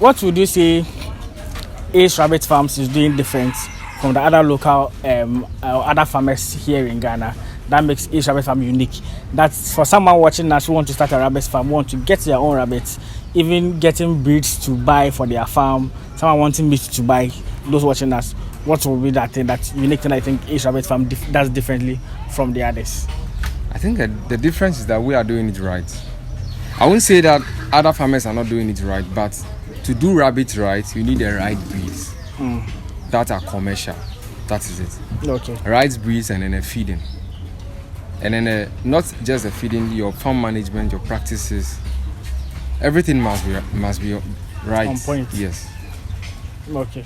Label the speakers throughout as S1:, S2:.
S1: what would you say Ace Rabbit Farms is doing different from the other local other farmers here in Ghana that makes Ace Rabbit Farm unique? That's for someone watching us who want to start a rabbit farm, want to get their own rabbits, even getting breeds to buy for their farm, someone wanting meat to buy, those watching us, what will be that thing, that unique thing I think Ace Rabbit Farm does differently from the others?
S2: I think the difference is that we are doing it right. I won't say that other farmers are not doing it right, but to do rabbits right, you need the right breeds that are commercial. That is it.
S1: Okay.
S2: Right breeds and then a feeding. And then not just the feeding, your farm management, your practices, everything must be right.
S1: On point.
S2: Yes.
S1: Okay.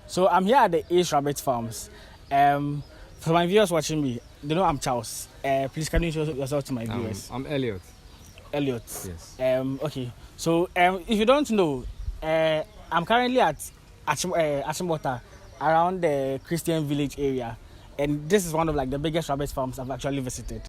S1: So I'm here at the Ace Rabbit Farms. For my viewers watching me, they know I'm Charles. Please can you introduce yourself to my viewers?
S2: I'm Elliot.
S1: Elliot.
S2: Yes.
S1: Okay. So if you don't know, I'm currently at Ashimota, around the Christian Village area, and this is one of like the biggest rabbit farms I've actually visited.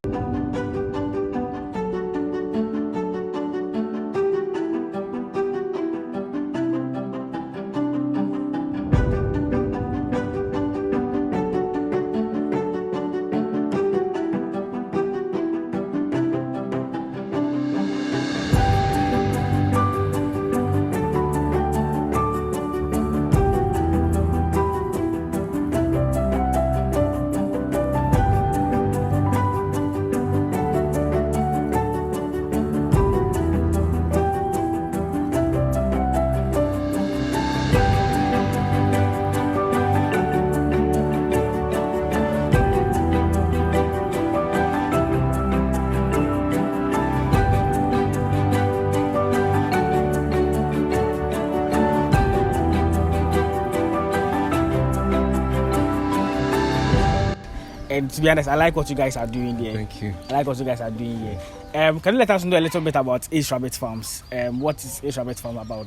S1: And to be honest, I like what you guys are doing here.
S2: Thank you.
S1: I like what you guys are doing here. Can you let us know a little bit about Ace Rabbit Farms? What is Ace Rabbit Farm about?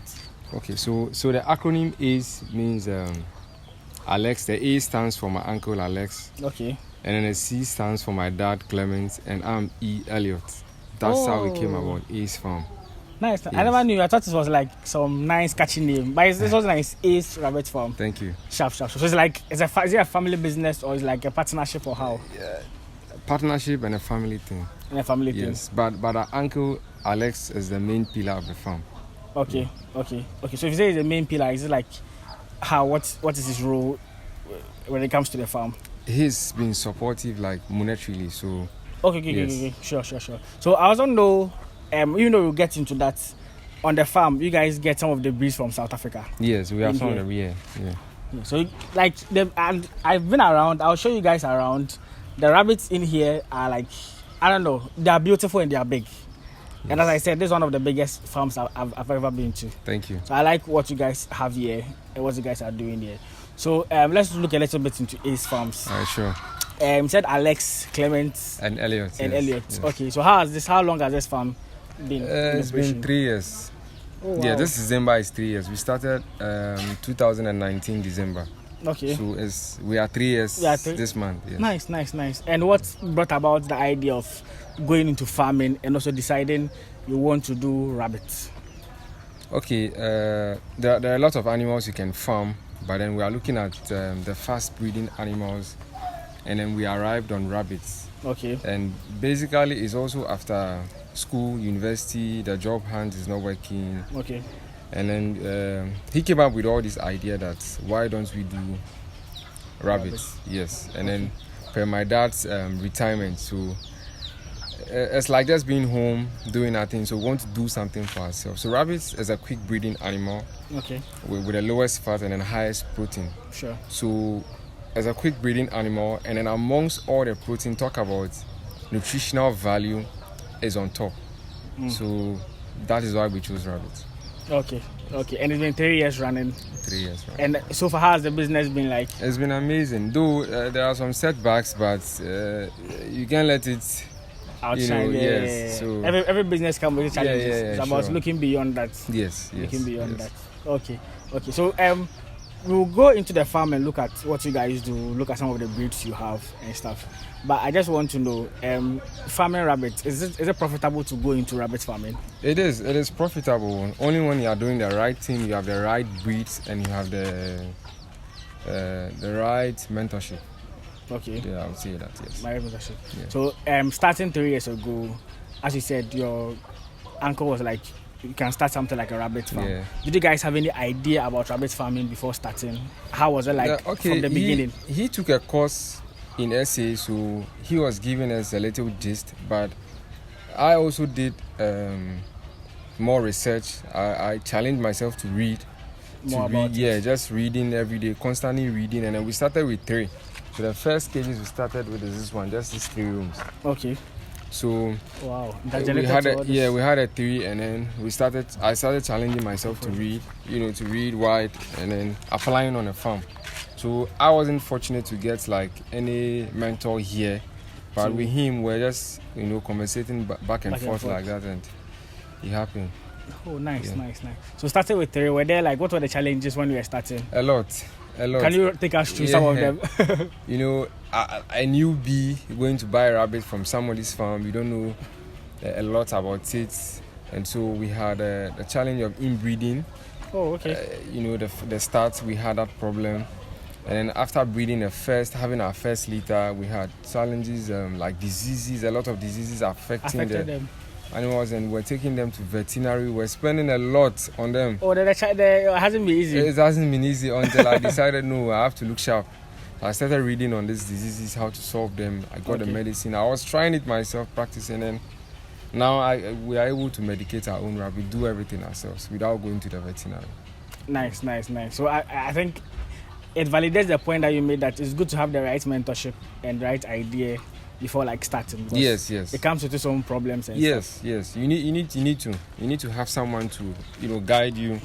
S2: Okay, so the acronym ACE means Alex. The A stands for my uncle Alex.
S1: Okay.
S2: And then the C stands for my dad Clement, and I'm E Elliot. That's how we came about Ace Farm.
S1: Nice.
S2: Yes.
S1: I never knew. I thought it was like some nice catchy name, but this was nice. Ace Rabbit Farm.
S2: Thank you.
S1: Sharp. So it's like is it a family business or is it like a partnership or how?
S2: Yeah, partnership and a family thing.
S1: And a family thing.
S2: Yes, but our uncle Alex is the main pillar of the farm.
S1: Okay. So if you say he's the main pillar, is it like how? What is his role when it comes to the farm?
S2: He's been supportive, like monetarily. So.
S1: Okay. Sure. So I also know. Even though we'll get into that, on the farm, you guys get some of the breeds from South Africa.
S2: Yes, we have some of them, yeah.
S1: So, like, and I've been around, I'll show you guys around. The rabbits in here are like, I don't know, they are beautiful and they are big. Yes. And as I said, this is one of the biggest farms I've ever been to.
S2: Thank you.
S1: So I like what you guys have here and what you guys are doing here. So let's look a little bit into Ace Farms.
S2: All right, sure.
S1: You said Alex, Clement,
S2: and Elliot.
S1: Yes. Okay, so how long has this farm been?
S2: It's been 3 years.
S1: Oh, wow.
S2: Yeah, this December is 3 years. We started 2019 December.
S1: Okay.
S2: So we are 3 years this month. Yes.
S1: Nice. And what brought about the idea of going into farming and also deciding you want to do rabbits?
S2: Okay, there are a lot of animals you can farm, but then we are looking at the fast breeding animals, and then we arrived on rabbits.
S1: Okay.
S2: And basically, it's also after school, university, the job hunt is not working.
S1: Okay.
S2: And then he came up with all this idea that why don't we do rabbits? Yes. And then per my dad's retirement, so it's like just being home doing nothing, so we want to do something for ourselves. So rabbits is a quick breeding animal.
S1: Okay.
S2: With the lowest fat and then highest protein.
S1: Sure.
S2: So as a quick breeding animal, and then amongst all the protein, talk about nutritional value is on top. So that is why we chose rabbits.
S1: Okay, okay, and it's been 3 years running.
S2: 3 years. Right?
S1: And so far, how has the business been like?
S2: It's been amazing. Though there are some setbacks, but you can't let it.
S1: Outside,
S2: Yes. So
S1: every business comes with challenges. It's about
S2: sure.
S1: looking beyond that.
S2: Yes.
S1: Looking beyond
S2: yes.
S1: that. Okay, okay. So we'll go into the farm and look at what you guys do. Look at some of the breeds you have and stuff. But I just want to know, farming rabbits, is it profitable to go into rabbit farming?
S2: It is. It is profitable. Only when you are doing the right thing, you have the right breeds, and you have the right mentorship.
S1: Okay.
S2: Yeah, I would say that, yes.
S1: My mentorship.
S2: Yeah.
S1: So starting 3 years ago, as you said, your uncle was like, you can start something like a rabbit farm.
S2: Yeah.
S1: Did you guys have any idea about rabbit farming before starting? How was it like from the beginning?
S2: He took a course in SA, so he was giving us a little gist, but I also did more research. I challenged myself to read. Just reading every day, constantly reading, and then we started with 3. So the first cages we started with is this one, just these 3 rooms.
S1: Okay.
S2: So
S1: wow,
S2: we had a 3, and then I started challenging myself to read, to read wide, and then applying on a farm. So I wasn't fortunate to get like any mentor here, but with him we're just conversating back and forth like that, and it happened.
S1: Oh, nice. So started with 3. Were there what were the challenges when you were starting?
S2: A lot.
S1: Can you take us through some of them?
S2: A newbie going to buy a rabbit from somebody's farm, you don't know a lot about it, and so we had the challenge of inbreeding.
S1: Oh, okay.
S2: The start we had that problem, and then after breeding having our first litter, we had challenges like diseases. A lot of diseases affected them. Animals, and we're taking them to veterinary. We're spending a lot on them.
S1: Oh, it hasn't been easy.
S2: It hasn't been easy until I decided, no, I have to look sharp. I started reading on these diseases, how to solve them. I got the medicine. I was trying it myself, practicing, and now we are able to medicate our own rabbit, do everything ourselves without going to the veterinary.
S1: Nice. So I think it validates the point that you made, that it's good to have the right mentorship and right idea before starting.
S2: Yes.
S1: It comes with its own problems and
S2: stuff. Yes. You need to have someone to guide you.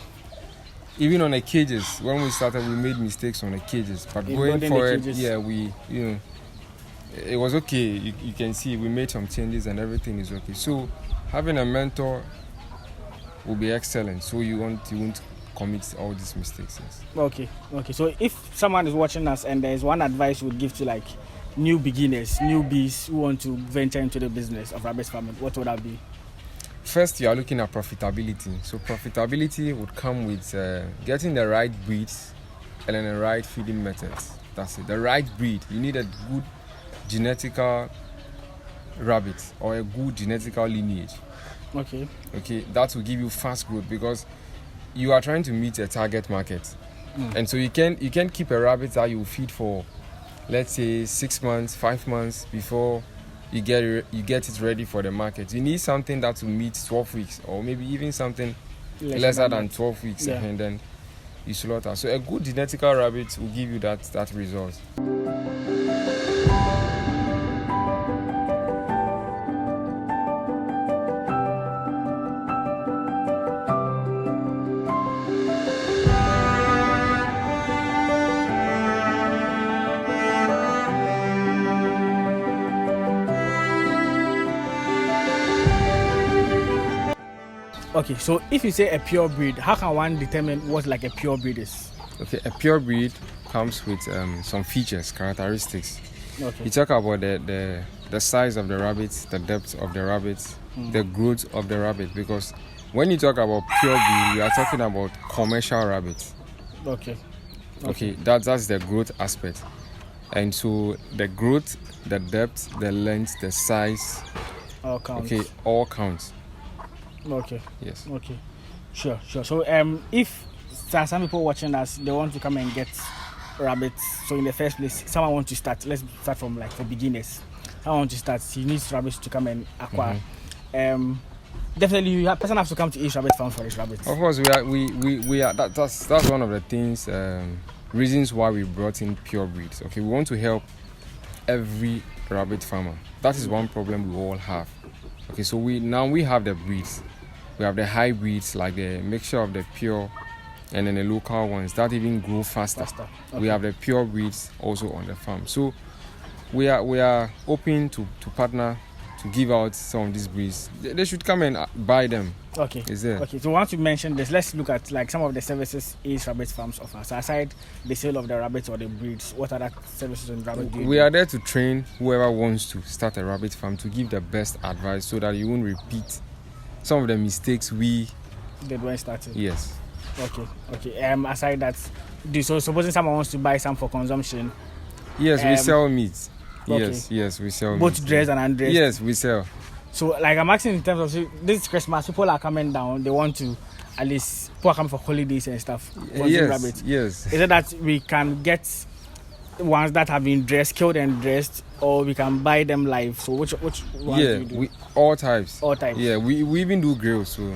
S2: Even on the cages, when we started, we made mistakes on the cages, but going forward, it was okay. You can see we made some changes and everything is okay. So having a mentor will be excellent. So you won't commit all these mistakes. Yes.
S1: Okay. So if someone is watching us and there is one advice you would give to new beginners, newbies who want to venture into the business of rabbit farming, what would that be?
S2: First, you are looking at profitability. So profitability would come with getting the right breeds and then the right feeding methods. That's it. The right breed. You need a good genetical rabbit or a good genetical lineage.
S1: Okay.
S2: That will give you fast growth because you are trying to meet a target market. And so you can keep a rabbit that you feed for, let's say 6 months, 5 months before you get it ready for the market. You need something that will meet 12 weeks or maybe even something lesser than 12 weeks, and then you slaughter. So a good genetical rabbit will give you that result.
S1: Okay, so if you say a pure breed, how can one determine what a pure breed is?
S2: Okay, a pure breed comes with some features, characteristics.
S1: Okay.
S2: You talk about the size of the rabbits, the depth of the rabbits, the growth of the rabbit, because when you talk about pure breed, you are talking about commercial rabbits.
S1: Okay.
S2: That's the growth aspect. And so the growth, the depth, the length, the size,
S1: all counts.
S2: All counts.
S1: Okay.
S2: Yes.
S1: Okay. Sure. So if there are some people watching us, they want to come and get rabbits. So in the first place, someone wants to start. Let's start from for beginners. Someone wants to start. He needs rabbits to come and acquire. Definitely, person has to come to each rabbit farm for his rabbits.
S2: Of course, we are. That's one of the things. Reasons why we brought in pure breeds. Okay, we want to help every rabbit farmer. That is one problem we all have. Okay, so we have the breeds. We have the hybrids, like the mixture of the pure and then the local ones that even grow faster.
S1: Okay.
S2: We have the pure breeds also on the farm. So we are open to partner to give out some of these breeds. They should come and buy them.
S1: Okay.
S2: Is there?
S1: Okay. So once you mentioned this, let's look at like some of the services Ace Rabbit Farms offer. So aside the sale of the rabbits or the breeds, what other services on rabbit do you
S2: We
S1: do?
S2: are there to train whoever wants to start a rabbit farm, to give the best advice so that you won't repeat some of the mistakes we
S1: Did when started.
S2: Yes.
S1: Okay. Aside that, so supposing someone wants to buy some for consumption.
S2: Yes, we sell meat.
S1: Okay.
S2: Yes, we sell
S1: Both
S2: meat.
S1: dressed and undressed.
S2: Yes, we sell.
S1: So like I'm asking in terms of this Christmas, people are coming down. They want to at least people are coming for holidays and stuff. Rabbits.
S2: Yes.
S1: Is it that we can get ones that have been killed and dressed, or we can buy them live? So which ones do you do?
S2: All types.
S1: All types.
S2: Yeah, we even do grills. So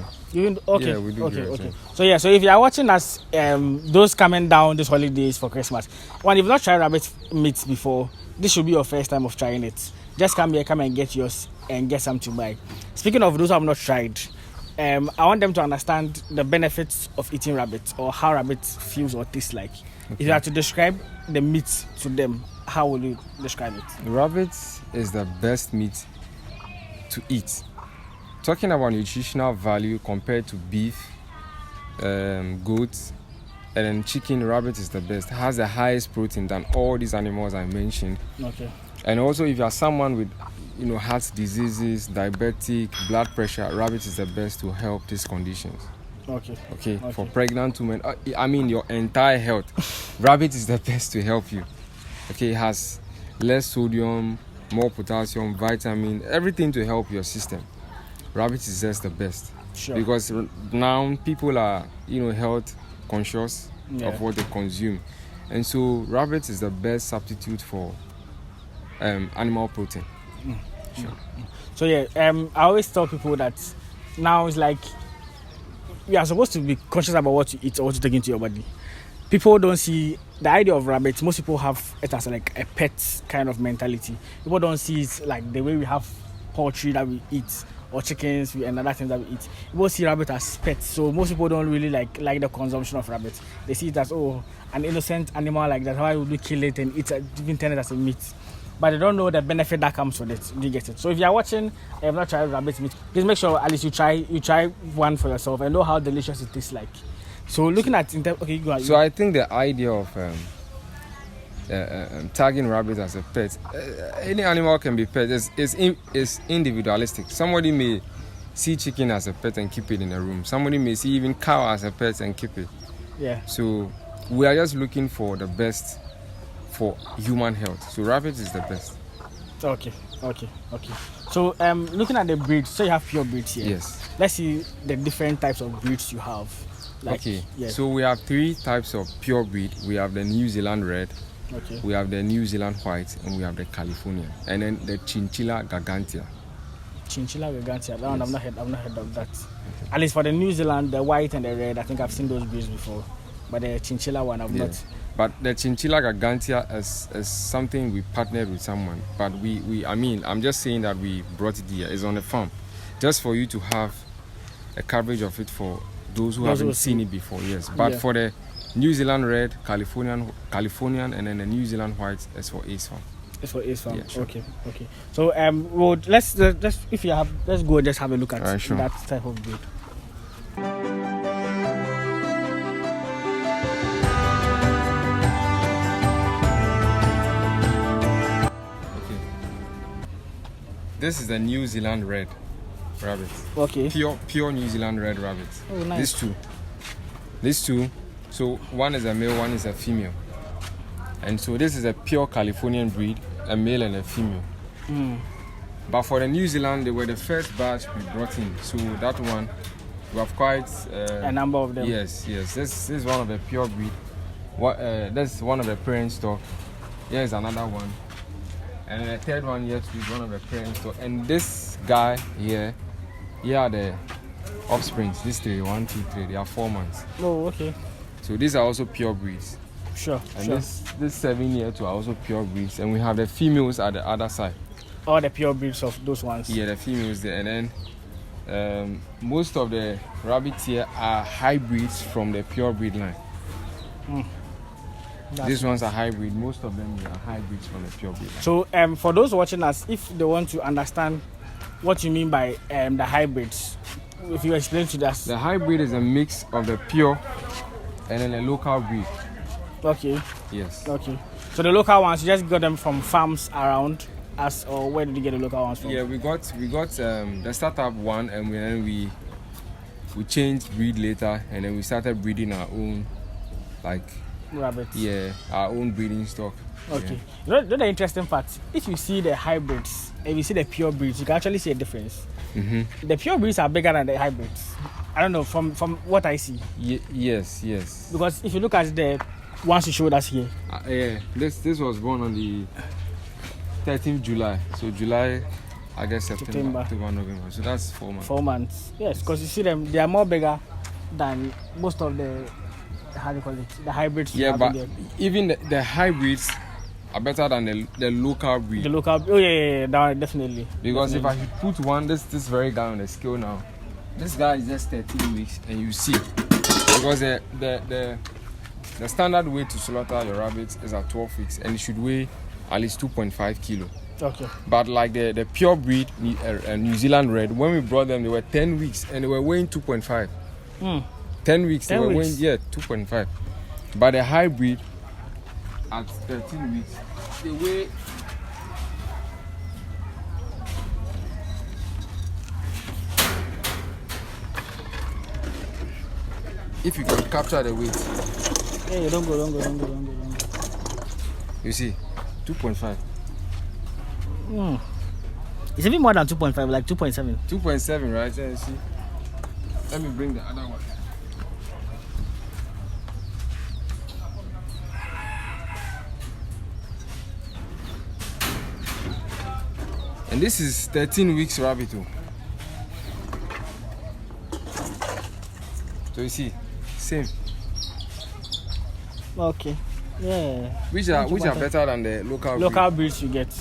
S1: okay.
S2: Yeah, we do grills,
S1: Okay.
S2: yeah.
S1: So if you are watching us, those coming down these holidays for Christmas, when you've not tried rabbit meat before, this should be your first time of trying it. Just come here, come and get yours and get some to buy. Speaking of those who have not tried, I want them to understand the benefits of eating rabbit or how rabbit feels or tastes like. Okay. If you had to describe the meat to them, how will you describe it?
S2: Rabbit is the best meat to eat. Talking about nutritional value compared to beef, goat, and then chicken, rabbit is the best. It has the highest protein than all these animals I mentioned.
S1: Okay.
S2: And also, if you are someone with, heart diseases, diabetic, blood pressure, rabbit is the best to help these conditions. Okay. For pregnant women, your entire health, rabbit is the best to help you. Okay, it has less sodium, more potassium, vitamin, everything to help your system. Rabbit is just the best.
S1: Sure.
S2: Because now people are, health conscious of what they consume. And so rabbit is the best substitute for animal protein. Sure.
S1: So I always tell people that now it's like you are supposed to be conscious about what you eat or what you take into your body. People don't see the idea of rabbits. Most people have it as like a pet kind of mentality. People don't see it like the way we have poultry that we eat or chickens and other things that we eat. People see rabbit as pets, so most people don't really like the consumption of rabbits. They see it as an innocent animal like that. Why would we kill it and eat it, even turn it as a meat? But they don't know the benefit that comes with it. Do you get it? So if you are watching, I have not tried rabbit meat, please make sure at least you try one for yourself and know how delicious it tastes like. So looking at okay, go ahead.
S2: So I think the idea of tagging rabbit as a pet, any animal can be pet. It's individualistic. Somebody may see chicken as a pet and keep it in a room. Somebody may see even cow as a pet and keep it.
S1: Yeah.
S2: So we are just looking for the best for human health. So rabbit is the best.
S1: Okay. So looking at the breeds, so you have pure breeds here.
S2: Yes.
S1: Let's see the different types of breeds you have. Yes.
S2: So we have 3 types of pure breed. We have the New Zealand Red,
S1: okay,
S2: we have the New Zealand White, and we have the Californian, and then the Chinchilla Gargantia.
S1: Chinchilla Gargantia. That one I've not heard of that. Okay. At least for the New Zealand, the white and the red, I think I've seen those breeds before. But the Chinchilla one I've not.
S2: But the Chinchilla Gargantia is something we partnered with someone. But I'm just saying that we brought it here. It's on the farm, just for you to have a coverage of it for those who haven't seen it before. Yes. But for the New Zealand Red, Californian, and then the New Zealand White is for Ace Farm.
S1: It's for Ace Farm.
S2: Yeah, sure.
S1: Okay. So let's if you have, let's go and just have a look at that type of breed.
S2: This is the New Zealand Red rabbit.
S1: Okay.
S2: Pure New Zealand Red rabbit.
S1: Oh, nice.
S2: These two. So one is a male, one is a female. And so this is a pure Californian breed, a male and a female. But for the New Zealand, they were the first batch we brought in. So that one, we have quite
S1: a number of them.
S2: Yes. This is one of the pure breed. That's one of the parent stock. Here is another one. And then the third one here is one of the parent stock. And this guy here are the offsprings. These 3, 1, 2, 3, they are 4 months.
S1: Oh, okay.
S2: So these are also pure breeds.
S1: Sure.
S2: This 7 here too are also pure breeds. And we have the females at the other side.
S1: All the pure breeds of those ones.
S2: Yeah, the females there. And then Most of the rabbits here are hybrids from the pure breed line. These ones are hybrid. Most of them are hybrids from the pure breed line.
S1: So for those watching us, if they want to understand what you mean by the hybrids, if you explain to us.
S2: The hybrid is a mix of the pure and then a local breed.
S1: Okay.
S2: Yes.
S1: Okay. So the local ones, you just got them from farms around us, or where did you get the local ones from?
S2: Yeah, we got the startup one, and then we changed breed later, and then we started breeding our own, like
S1: rabbits.
S2: Yeah, our own breeding stock.
S1: Okay.
S2: Yeah.
S1: You know the interesting part? If you see the hybrids and you see the pure breeds, you can actually see a difference.
S2: Mm-hmm.
S1: The pure breeds are bigger than the hybrids. I don't know, from what I see.
S2: Yes.
S1: Because if you look at the ones you showed us here.
S2: Yeah, this was born on the 13th July. So July, I guess September, October, November. So that's 4 months.
S1: 4 months. Yes, because you see them, they are more bigger than most of the, how do you call it, the hybrids.
S2: Yeah, but even the hybrids are better than the local breed.
S1: The local, oh yeah, definitely.
S2: Because
S1: definitely.
S2: if I should put one, this very guy on the scale now, this guy is just 13 weeks, and you see, because the standard weight to slaughter your rabbits is at 12 weeks, and it should weigh at least 2.5 kilo.
S1: Okay.
S2: But like the pure breed, New Zealand Red, when we brought them, they were 10 weeks and they were weighing 2.5. 10 weeks, they were weighing 2.5. But the hybrid at 13 weeks, they weigh. If you can capture the weight.
S1: Hey, don't go.
S2: You see, 2.5.
S1: It's even more than 2.5, like 2.7.
S2: 2.7, right? Yeah, you see. Let me bring the other one. And this is 13 weeks rabbit. So you see, same.
S1: Okay. Yeah.
S2: Which are better than the
S1: local breeds you get.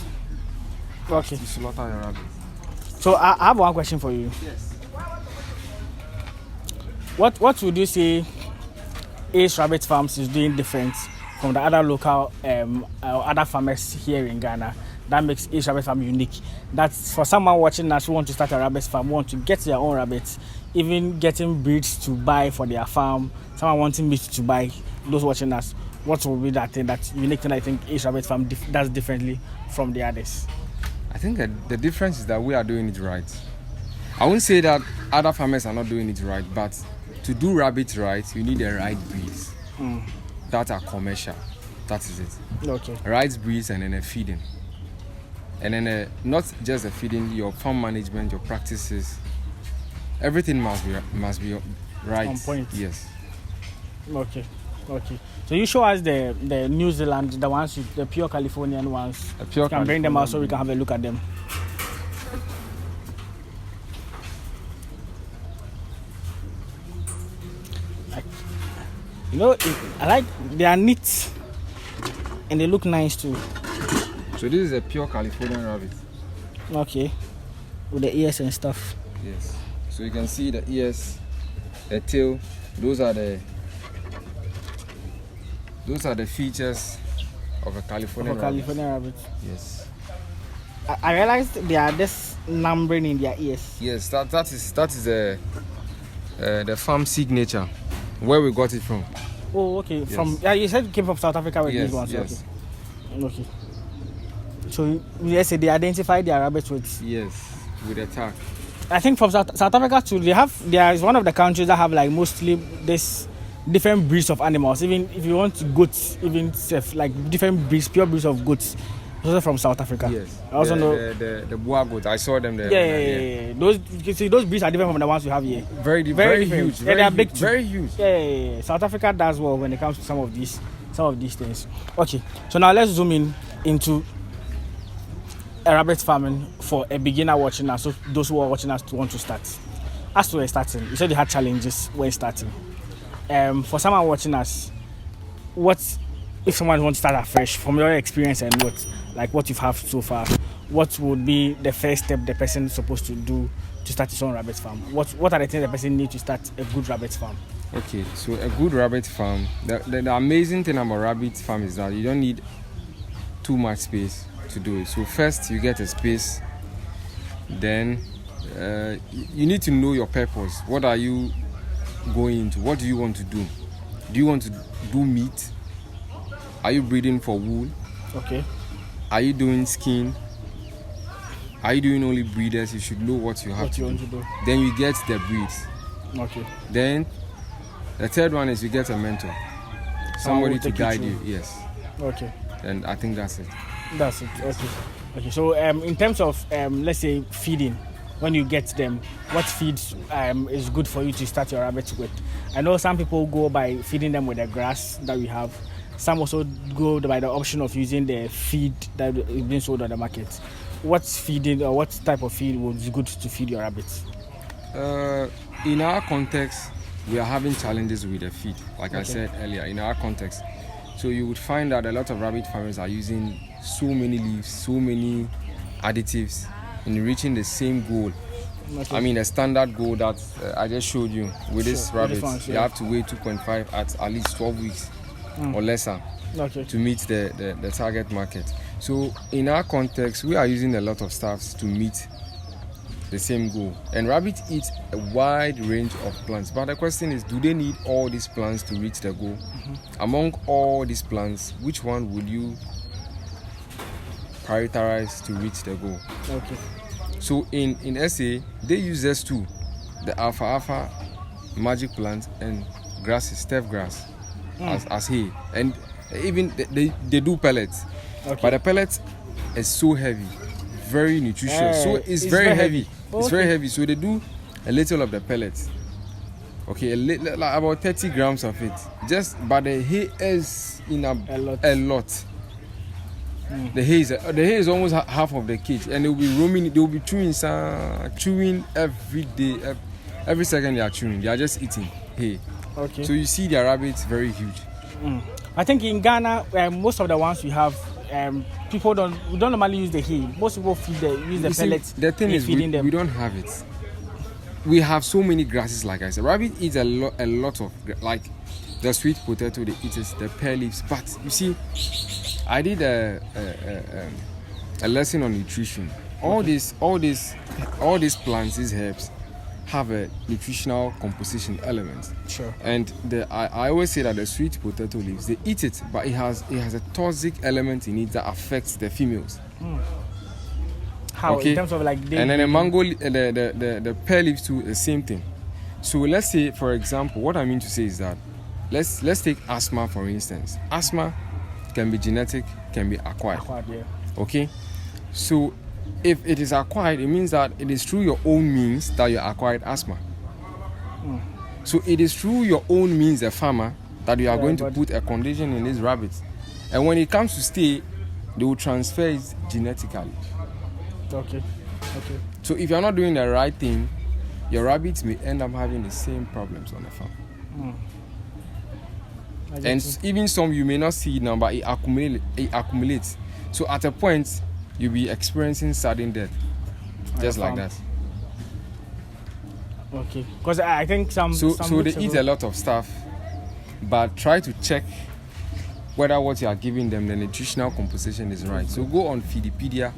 S1: Okay.
S2: To slaughter your rabbit.
S1: So I have one question for you.
S2: Yes.
S1: What would you say Ace Rabbit Farms is doing different from the other local other farmers here in Ghana that makes Ace Rabbit Farm unique? That's for someone watching us who want to start a rabbit farm, want to get their own rabbits, even getting breeds to buy for their farm, someone wanting meat to buy, those watching us, what will be that thing, that unique thing I think Ace Rabbit Farm does differently from the others?
S2: I think that the difference is that we are doing it right. I won't say that other farmers are not doing it right, but to do rabbits right, you need the right breeds that are commercial. That is it.
S1: Okay.
S2: Right breeds and then a feeding. And then not just the feeding, your farm management, your practices, everything must be right.
S1: On point.
S2: Yes.
S1: Okay. So you show us the New Zealand, the ones, the pure Californian ones. You can bring them out so we can have a look at them. You know, I like, they are neat and they look nice too.
S2: So this is a pure Californian rabbit.
S1: Okay. With the ears and stuff.
S2: Yes. So you can see the ears, the tail. Those are the features of a Californian
S1: rabbit.
S2: Yes.
S1: I realized they are this numbering in their ears.
S2: Yes, that is the farm signature, where we got it from.
S1: Oh, okay.
S2: Yes.
S1: You said it came from South Africa with these ones.
S2: Yes.
S1: Okay. So yes, they identify their rabbits with.
S2: Yes, with a tag.
S1: I think from South Africa too, there is one of the countries that have like mostly this different breeds of animals. Even if you want goats, even like different breeds, pure breeds of goats, also from South Africa.
S2: Yes.
S1: I also know
S2: the boa goat. I saw them there.
S1: Yeah. Those, you can see, those breeds are different from the ones you have here.
S2: Very huge.
S1: Yeah, they are big too.
S2: Very huge.
S1: Yeah. South Africa does well when it comes to some of these things. Okay, so now let's zoom in into a rabbit farming for a beginner watching us, so those who are watching us want to start. As we were starting, you said you had challenges when starting. For someone watching us, what if someone wants to start afresh from your experience and what you've had so far? What would be the first step the person is supposed to do to start his own rabbit farm? What are the things the person needs to start a good rabbit farm?
S2: Okay, so a good rabbit farm, the amazing thing about rabbit farm is that you don't need too much space to do it. So first you get a space, then you need to know your purpose. What are you going into? What do you want to do? Do you want to do meat? Are you breeding for wool?
S1: Okay.
S2: Are you doing skin? Are you doing only breeders? You should know what you have to do. Then you get the breeds.
S1: Okay.
S2: Then the third one is you get a mentor, somebody to guide you. Yes.
S1: Okay.
S2: And I think that's it.
S1: That's it. Okay. Okay. So in terms of let's say feeding, when you get them, what feeds is good for you to start your rabbits with? I know some people go by feeding them with the grass that we have. Some also go by the option of using the feed that is being sold on the market. What's feeding or what type of feed would be good to feed your rabbits?
S2: In our context, we are having challenges with the feed, like I said earlier, in our context. So you would find that a lot of rabbit farmers are using so many leaves, so many additives in reaching the same goal. Okay. I mean, a standard goal that I just showed you with this rabbit, you have to weigh 2.5 at least 12 weeks or lesser to meet the target market. So in our context, we are using a lot of stuffs to meet the same goal. And rabbits eat a wide range of plants. But the question is, do they need all these plants to reach the goal? Among all these plants, which one would you prioritize to reach the goal?
S1: Okay.
S2: So in SA, they use these two, the alfalfa, magic plant, and grasses, steppe grass, as hay. And even they do pellets. Okay. But the pellets is so heavy, very nutritious. So it's very heavy. It's very heavy. So they do a little of the pellets. Okay, like about 30 grams of it. But the hay is in a lot. The hay is almost half of the cage, and they'll be roaming. They'll be chewing every day. Every second they are chewing. They are just eating hay. Okay. So you see their rabbits very huge.
S1: I think in Ghana, most of the ones we have, people don't normally use the hay. Most people use the pellets.
S2: The thing is, we don't have it. We have so many grasses, like I said. Rabbit eats a lot of, like the sweet potato, they eat it, the pear leaves. But you see, I did a lesson on nutrition. All these plants, these herbs, have a nutritional composition element.
S1: Sure.
S2: And I always say that the sweet potato leaves, they eat it, but it has a toxic element in it that affects the females.
S1: How?
S2: Okay?
S1: In terms of like...
S2: And then the mango, the pear leaves too, the same thing. So let's say, for example, what I mean to say is that, let's take asthma for instance. Asthma can be genetic, can be acquired. Okay? So if it is acquired, it means that it is through your own means that you acquired asthma. So it is through your own means, a farmer, that you are going to put a condition in these rabbits. And when it comes to stay, they will transfer it genetically. Okay. So if you're not doing the right thing, your rabbits may end up having the same problems on the farm. And even some you may not see it now, but it accumulates. So at a point, you'll be experiencing sudden death, just like that. Okay,
S1: because I think some
S2: they eat a lot of stuff, but try to check whether what you are giving them, the nutritional composition is right. So go on Feedipedia.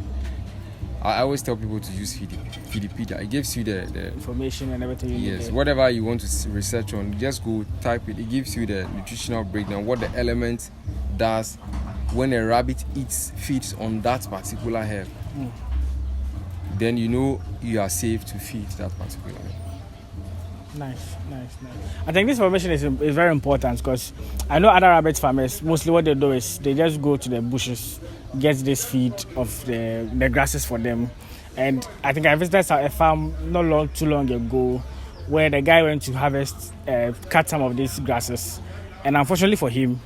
S2: I always tell people to use Feedipedia. It gives you the
S1: information and everything you need.
S2: Yes, whatever you want to research on, just go type it. It gives you the nutritional breakdown, what the element does when a rabbit feeds on that particular herb. Then you know you are safe to feed that particular herb.
S1: Nice. I think this information is very important because I know other rabbit farmers, mostly what they do is they just go to the bushes, get this feed of the grasses for them. And I think I visited a farm not too long ago where the guy went to harvest, cut some of these grasses. And unfortunately for him,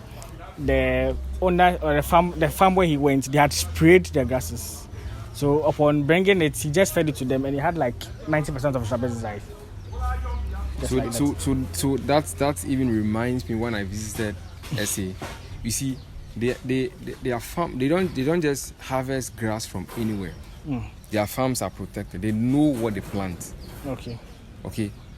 S1: the owner or the farm where he went, they had sprayed the grasses. So upon bringing it, he just fed it to them and he had like 90% of his rabbits died.
S2: So that even reminds me when I visited SA. You see, their farm, they don't just harvest grass from anywhere. Their farms are protected. They know what they plant. Okay.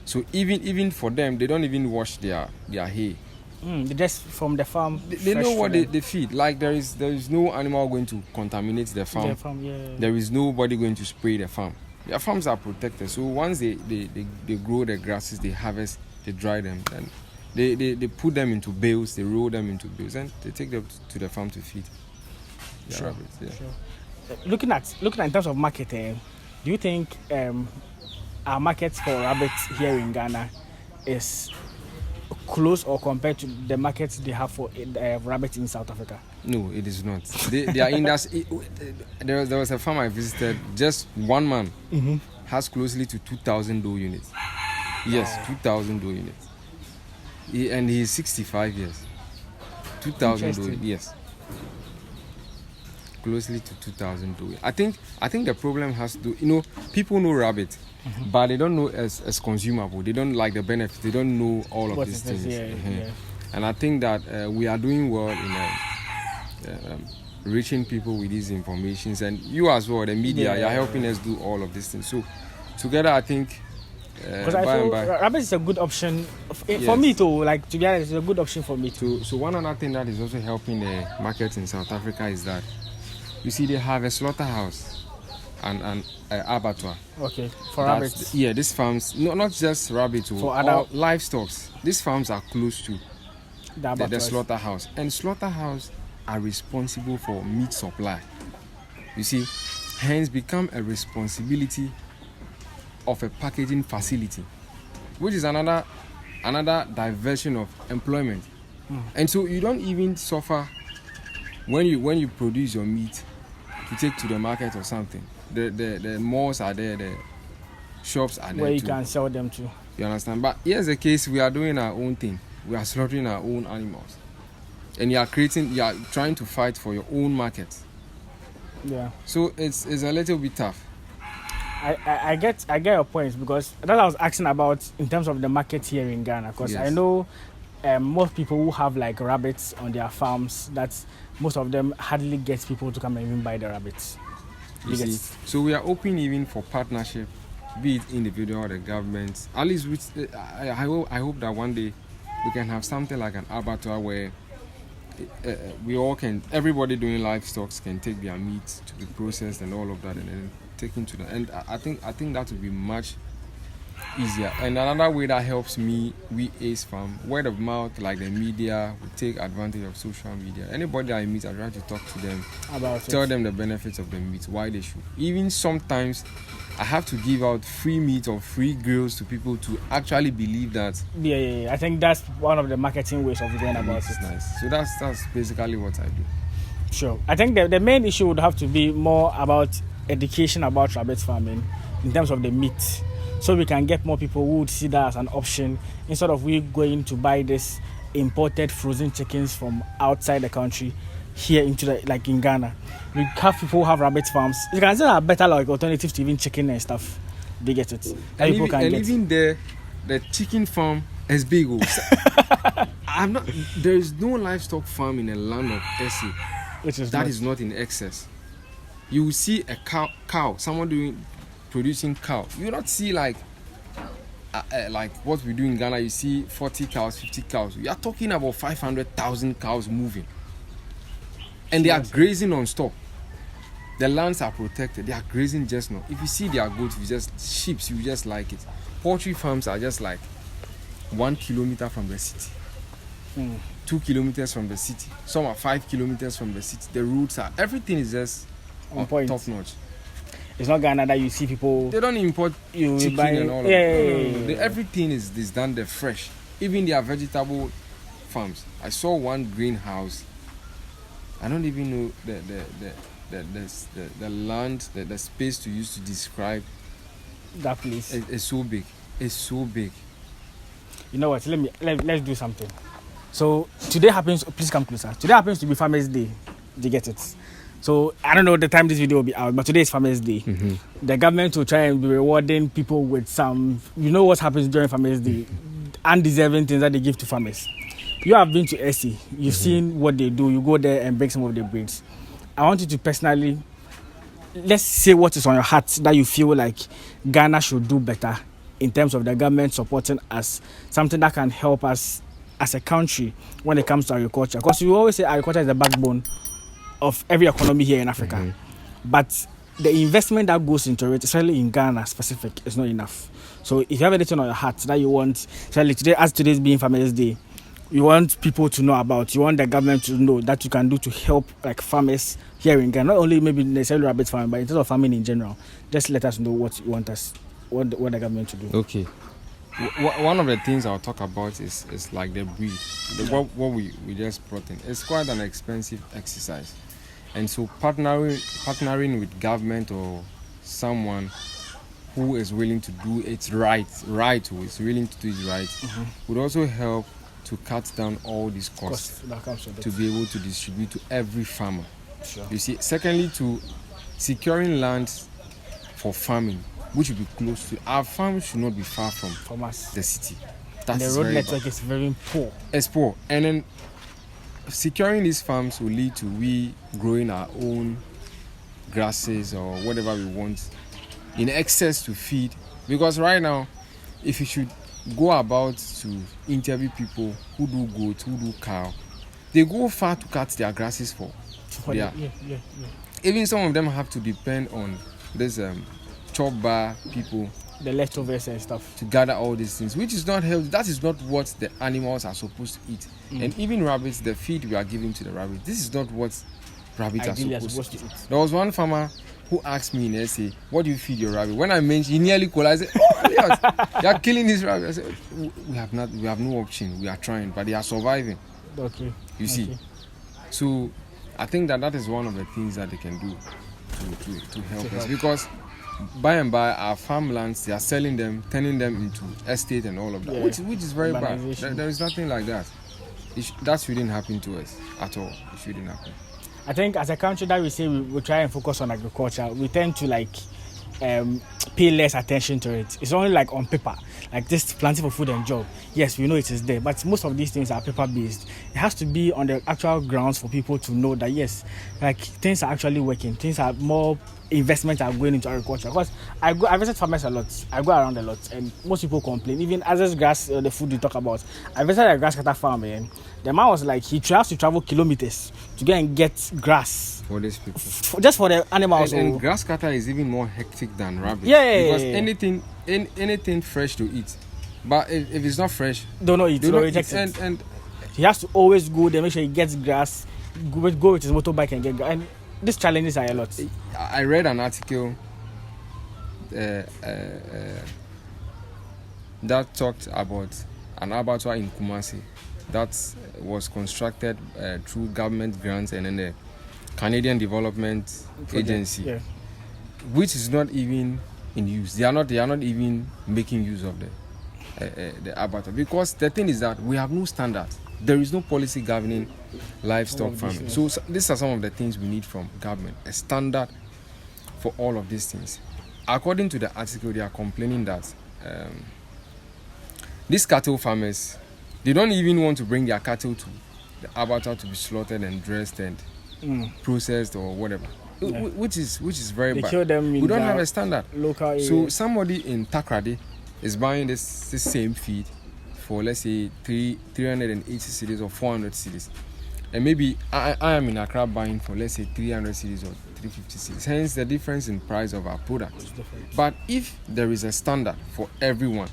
S2: So even for them, they don't even wash their hay.
S1: They just from the farm.
S2: They know what they feed. Like there is no animal going to contaminate the farm. There is nobody going to spray the farm. Their farms are protected. So once they grow the grasses, they harvest, they dry them, and they put them into bales, they roll them into bales, and they take them to the farm to feed. Rabbits,
S1: Sure. Looking at in terms of marketing, do you think our market for rabbits here in Ghana is close or compared to the markets they have for rabbits in South Africa?
S2: No, it is not. They are industry. There was a farm I visited. Just one man has closely to 2,000 doe units. Yes, 2,000 doe units. And he is 65 years. 2,000 doe. Yes. Closely to 2,000 doe. I think the problem has to people know rabbit, but they don't know as consumable. They don't like the benefits. They don't know all of these things. And I think that we are doing well in reaching people with these informations, and you as well, the media, you're helping us do all of these things. So together, I think.
S1: Because I feel rabbit is a good option for me too. Like, to be honest, it's a good option for me too.
S2: So one other thing that is also helping the market in South Africa is that you see they have a slaughterhouse and an abattoir.
S1: Okay, for rabbits.
S2: These farms, not just rabbits, for other livestock. These farms are close to the slaughterhouse, and slaughterhouse are responsible for meat supply. You see, hence become a responsibility of a packaging facility, which is another diversion of employment. And so you don't even suffer when you produce your meat to take to the market or something. The malls are there, the shops are there
S1: where you
S2: too.
S1: can sell them to.
S2: You understand? But here's the case: we are doing our own thing. We are slaughtering our own animals, and you are trying to fight for your own market.
S1: Yeah.
S2: So it's a little bit tough.
S1: I get your points, because that I was asking about in terms of the market here in Ghana, because I know most people who have like rabbits on their farms, that most of them hardly get people to come and even buy the rabbits.
S2: You see, so we are open even for partnership, be it individual or the government. At least I hope that one day we can have something like an abattoir where everybody doing livestock can take their meat to be processed and all of that, and then taken to the end. I think that would be much easier. And another way that helps we Ace Farm, word of mouth, like the media, we take advantage of social media. Anybody I meet, I try to talk to them, tell them the benefits of the meat, why they should. Even sometimes I have to give out free meat or free grills to people to actually believe that.
S1: Yeah. I think that's one of the marketing ways of going about it.
S2: Nice. So that's basically what I do.
S1: Sure. I think the main issue would have to be more about education about rabbit farming in terms of the meat, so we can get more people who would see that as an option, instead of we going to buy this imported frozen chickens from outside the country here like in Ghana. We have people who have rabbit farms. You can say are better like alternatives to even chicken and stuff. They get it.
S2: Even the chicken farm is big. There is no livestock farm in the land of SA that is not in excess. You will see a cow, someone producing cow. You will not see like what we do in Ghana. You see 40 cows, 50 cows. We are talking about 500,000 cows moving, and they are grazing on stop. The lands are protected. They are grazing just now. If you see their goats, sheep, you just like it. Poultry farms are just like 1 kilometer from the city, 2 kilometers from the city. Some are 5 kilometers from the city. The roads everything is just
S1: on point,
S2: top notch.
S1: It's not Ghana that you see people.
S2: They don't import chicken and all of that. Everything is done there fresh. Even their vegetable farms. I saw one greenhouse. I don't even know the land, the space to use to describe
S1: that place.
S2: It's so big. It's so big.
S1: You know what? Let's do something. So today happens. Please come closer. Today happens to be Farmers' Day. Do you get it? So I don't know the time this video will be out, but today is Farmers' Day. The government will try and be rewarding people with some. You know what happens during Farmers' Day? Undeserving things that they give to farmers. You have been to SC. You've seen what they do. You go there and break some of the breeds. I want you to personally, let's say what is on your heart that you feel like Ghana should do better in terms of the government supporting us, something that can help us as a country when it comes to agriculture. Because you always say agriculture is the backbone of every economy here in Africa. But the investment that goes into it, especially in Ghana specific, is not enough. So if you have anything on your heart that you want, especially today, as today's being Farmers Day, you want people to know about, you want the government to know that you can do to help like farmers here in Ghana, not only maybe necessarily rabbit farming, but in terms of farming in general. Just let us know what you want us, what the government to do.
S2: Okay. One of the things I'll talk about is like the breed. What we just brought in. It's quite an expensive exercise. And so partnering with government or someone who is willing to do it right, who is willing to do it right, would also help to cut down all these costs
S1: that comes with it,
S2: to be able to distribute to every farmer.
S1: Sure.
S2: You see, secondly, to securing land for farming, which will be close to our farms, should not be far from
S1: us,
S2: the city.
S1: And the road network is very poor.
S2: It's poor, and then securing these farms will lead to we growing our own grasses or whatever we want in excess to feed. Because right now, if you should go about to interview people who do goat, who do cow, they go far to cut their grasses for. Even some of them have to depend on this chop bar people,
S1: the leftovers and stuff,
S2: to gather all these things, which is not healthy. That is not what the animals are supposed to eat. And even rabbits, the feed we are giving to the rabbits, this is not what rabbits are supposed to eat. There was one farmer who asked me in essay, what do you feed your rabbit? When I mentioned, he nearly called. I said, they are killing this rabbit. I said, we have no option. We are trying, but they are surviving.
S1: Okay.
S2: You see. So I think that is one of the things that they can do to help us, because by and by our farmlands, they are selling them, turning them into estate and all of that, which is very bad. There is nothing like that. That shouldn't happen to us at all. It shouldn't happen.
S1: I think as a country that we say we try and focus on agriculture, we tend to like pay less attention to it. It's only like on paper, like this planting for food and job. Yes, we know it is there, but most of these things are paper based. It has to be on the actual grounds for people to know that yes, like things are actually working. Things are more investments are going into agriculture. Because I visit farmers a lot. I go around a lot, and most people complain. Even as this grass, the food we talk about. I visited a grass cutter farm, and the man was like, he has to travel kilometers to go and get grass
S2: for these people,
S1: just for the animals.
S2: And grass cutter is even more hectic than rabbit.
S1: Because
S2: anything fresh to eat, but if it's not fresh,
S1: don't eat it. And he has to always go there, make sure he gets grass, go with his motorbike and get grass. And these challenges are a lot.
S2: I read an article that talked about an abattoir in Kumasi that was constructed through government grants and then the Canadian Development Agency, which is not even in use. They are not even making use of the abattoir, because the thing is that we have no standards. There is no policy governing livestock farming. So these are some of the things we need from government, a standard for all of these things. According to the article, they are complaining that these cattle farmers, they don't even want to bring their cattle to the abattoir to be slaughtered and dressed and processed or whatever, which is very bad. We don't have a standard. So somebody in Takrady is buying this same feed for, let's say, 380 cedis or 400 cedis, and maybe I am in Accra buying for, let's say, 300 cedis or 350 cedis. Hence the difference in price of our product. But if there is a standard for everyone,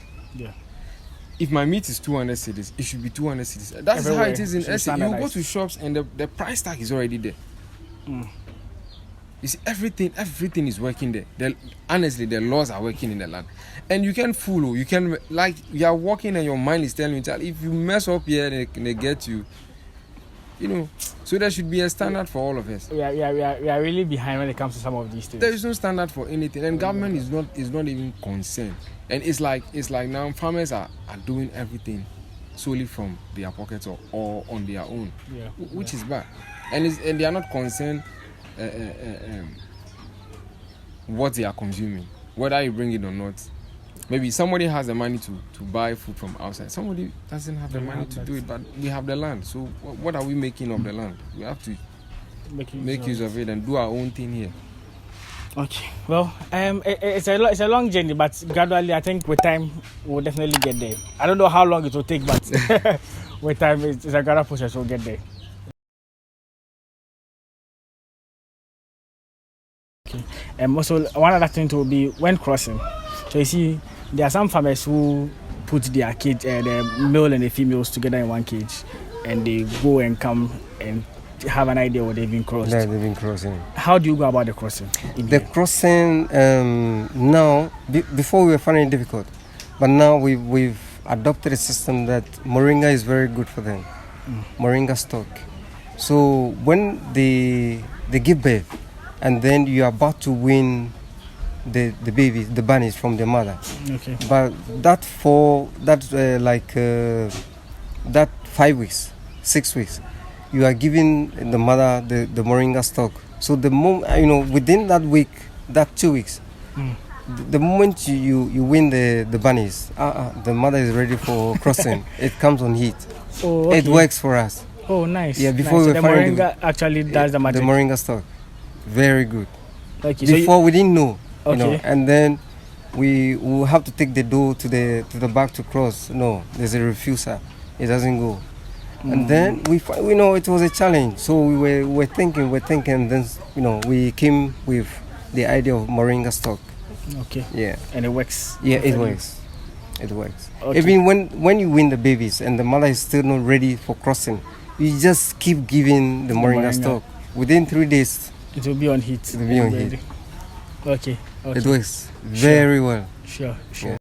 S2: if my meat is 200 cedis, it should be 200 cedis. That's how it is in SA. You go to shops and the price tag is already there. You see, everything is working there. Honestly, the laws are working in the land. And you can fool, you can, like, you are walking and your mind is telling you, child, if you mess up here, they get you. You know, so there should be a standard for all of us.
S1: We are really behind when it comes to some of these things.
S2: There is no standard for anything, and government is not even concerned. And it's like now farmers are doing everything solely from their pockets or on their own, which is bad. And they are not concerned what they are consuming, whether you bring it or not. Maybe somebody has the money to buy food from outside. Somebody doesn't have the money to do it, but we have the land. So what are we making of the land? We have to make use of it and do our own thing here.
S1: Okay. Well, it's a long journey, but gradually, I think with time, we'll definitely get there. I don't know how long it will take, but with time, it's a gradual process. We'll get there. Also, one other thing will be when crossing. So you see, there are some farmers who put their cage, the male and the females together in one cage, and they go and come and have an idea what they've been crossed.
S3: Yeah, they've been crossing.
S1: How do you go about the crossing?
S3: The crossing now, before we were finding it difficult, but now we've adopted a system that moringa is very good for them. Moringa stock. So when they give birth, and then you're about to win the babies, the bunnies from the mother.
S1: Okay.
S3: But that that 5 weeks, 6 weeks, you are giving the mother the moringa stock. So the within that week, that 2 weeks, the moment you win the bunnies, the mother is ready for crossing. It comes on heat.
S1: Oh, okay.
S3: It works for us.
S1: Oh, nice.
S3: Yeah, before
S1: nice.
S3: we
S1: So
S3: were
S1: the
S3: finding
S1: moringa actually does the magic.
S3: The moringa stock, very good.
S1: Okay,
S3: Before we didn't know,
S1: Okay.
S3: and then we will have to take the dough to the back to cross. No, there's a refuser. It doesn't go. And then we know it was a challenge. So we were thinking, and then we came with the idea of moringa stock.
S1: Okay.
S3: Yeah.
S1: And it works.
S3: Yeah, it works. It works.
S1: Okay.
S3: Even when you win the babies and the mother is still not ready for crossing, you just keep giving the moringa stock. Within 3 days,
S1: it will be on heat.
S3: It will be on heat.
S1: Okay.
S3: It works very well.
S1: Sure.
S3: Yeah.